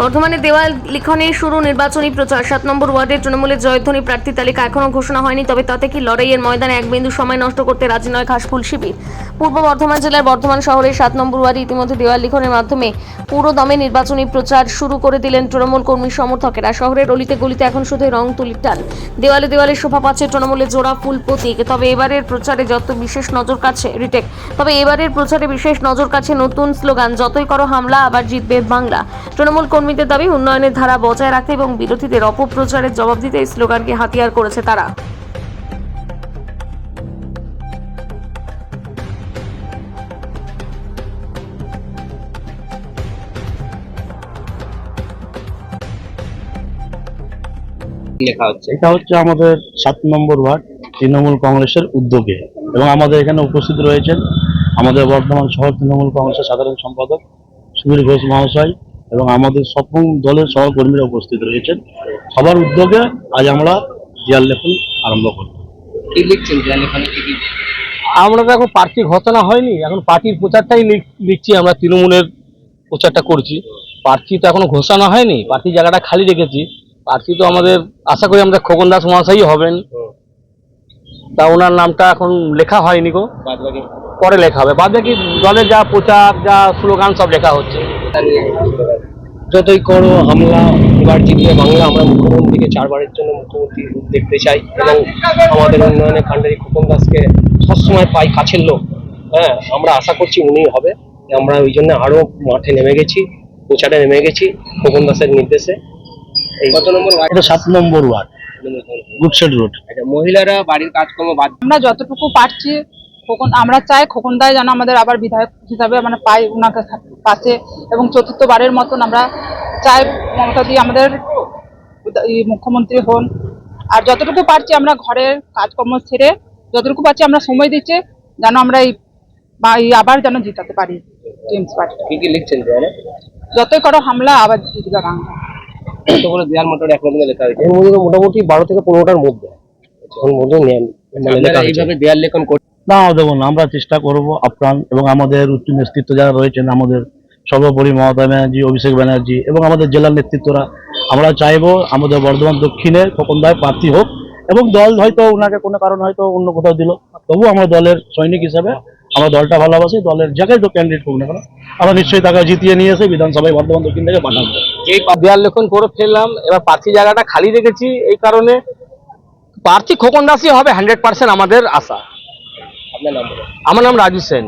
বর্ধমানে দেওয়াল লিখনে শুরু নির্বাচনী প্রচার। 7 নম্বর ওয়ার্ডের তৃণমূলের জয়ধ্বনি প্রার্থী তালিকা এখনও ঘোষণা হয়নি, তবে তাতে কি লড়াইয়ের ময়দানে এক বিন্দু সময় নষ্ট করতে রাজি নয় ঘাসফুল শিবির। পূর্ব বর্ধমান জেলার বর্ধমান শহরের 7 নম্বর ওয়ার্ডে ইতিমধ্যে দেওয়াল লিখনের মাধ্যমে পুরো দমে নির্বাচনী প্রচার শুরু করে দিলেন তৃণমূল কর্মী সমর্থকেরা। শহরের অলিতে গলিতে এখন শুধু রং তুলির টান, দেওয়ালে দেওয়ালে শোভা পাচ্ছে তৃণমূলের জোড়া ফুল প্রতীক। তবে এবারের প্রচারে বিশেষ নজর কাছে নতুন স্লোগান, যতই করো হামলা আবার জিতবে বাংলা। তৃণমূল কর্মীদের দাবি, উন্নয়নের ধারা বজায় রাখতে এবং বিরোধীদের অপপ্রচারের জবাব দিতে এই স্লোগানকে হাতিয়ার করেছে তারা। এটা হচ্ছে আমাদের 7 নম্বর ওয়ার্ড তৃণমূল কংগ্রেসের উদ্যোগে, এবং আমাদের এখানে উপস্থিত রয়েছেন আমাদের বর্ধমান শহর তৃণমূল কংগ্রেসের সাধারণ সম্পাদক সুবীর ঘোষ মহাশয় এবং আমাদের সকল দলের সহকর্মীরা উপস্থিত রয়েছেন। সবার উদ্যোগে আজ আমরা দেয়াল লেখন আরম্ভ করব। কি লিখছেন দেয়াল লেখনে? আমরা তো এখন প্রার্থী ঘোষণা হয়নি, এখন পার্টির প্রচারটাই লিখছি। আমরা তৃণমূলের প্রচারটা করছি, প্রার্থী তো এখনো ঘোষণা হয়নি, প্রার্থী জায়গাটা খালি রেখেছি। প্রার্থী তো আমাদের আশা করি আমরা খোকন দাস মহাশয়ই হবেন, তা ওনার নামটা এখন লেখা হয়নি গো, পরে লেখা হবে। বাদ বাকি দলের যা প্রচার যা স্লোগান সব লেখা হচ্ছে। যতই করো হামলা এবার জিতবে বাংলা। আমরা মুখ্যমন্ত্রীকে 4বারের জন্য মুখ্যমন্ত্রী দেখতে চাই এবং আমাদের উন্নয়নের কাণ্ডারি খোকন দাসকে সবসময় পাই কাছের লোক। হ্যাঁ, আমরা আশা করছি উনিই হবে। আমরা ওই জন্য আরো মাঠে নেমে গেছি, প্রচারে নেমে গেছি খোকন দাসের নির্দেশে। এই কত নম্বর ওয়ার্ড? এটা 7 নম্বর ওয়ার্ড, গুডশেড রোড। আচ্ছা, মহিলারা বাড়ির কাজকর্ম বাদ আমরা যতটুকু পারছি আমরা চাই খোকন দাই যেন আমাদের আবার বিধায়ক হিসাবে মানে পাই ওনাকে পাশে, এবং চতুর্থবারের মতন আমরা চাই মমতা দি আমাদের মুখ্যমন্ত্রী হন। আর যতটুকু পারছি আমরা ঘরের কাজকর্ম ছেড়ে যতটুকু পারছি আমরা সময় দিচ্ছি যেন আমরা এই আবার যেন জিতাতে পারি টিমস পার্টি। কি কি লিখছেন? যতই করো হামলা আবার জিতবে বাংলা। কতগুলো দেয়াল মোটর এক নম্বরে লেখা হয়েছে? এর মধ্যে মোটামুটি 12 থেকে 15টার মধ্যে এইভাবে দেয়াল লেখন না দেবো না, আমরা চেষ্টা করবো আপ্রাণ, এবং আমাদের উচ্চ নেতৃত্ব যারা রয়েছেন, আমাদের সর্বোপরি মমতা ব্যানার্জি, অভিষেক ব্যানার্জি এবং আমাদের জেলার নেতৃত্বরা, আমরা চাইবো আমাদের বর্ধমান দক্ষিণে খোকন দাস প্রার্থী হোক। এবং দল হয়তো ওনাকে কোনো কারণ হয়তো অন্য কোথাও দিল, তবু আমরা দলের সৈনিক হিসাবে আমরা দলটা ভালোবাসি। দলের জায়গায় তো ক্যান্ডিডেট হোক না কেন, আমরা নিশ্চয়ই তাকে জিতিয়ে নিয়ে এসে বিধানসভায় বর্ধমান দক্ষিণ থেকে পাঠাবো। এই দেয়াল লেখন করে ফেললাম, এবার প্রার্থী জায়গাটা খালি রেখেছি। এই কারণে প্রার্থী খোকন দাসই হবে 100% আমাদের আশা। আপনার নাম? আমার নাম রাজু সেন।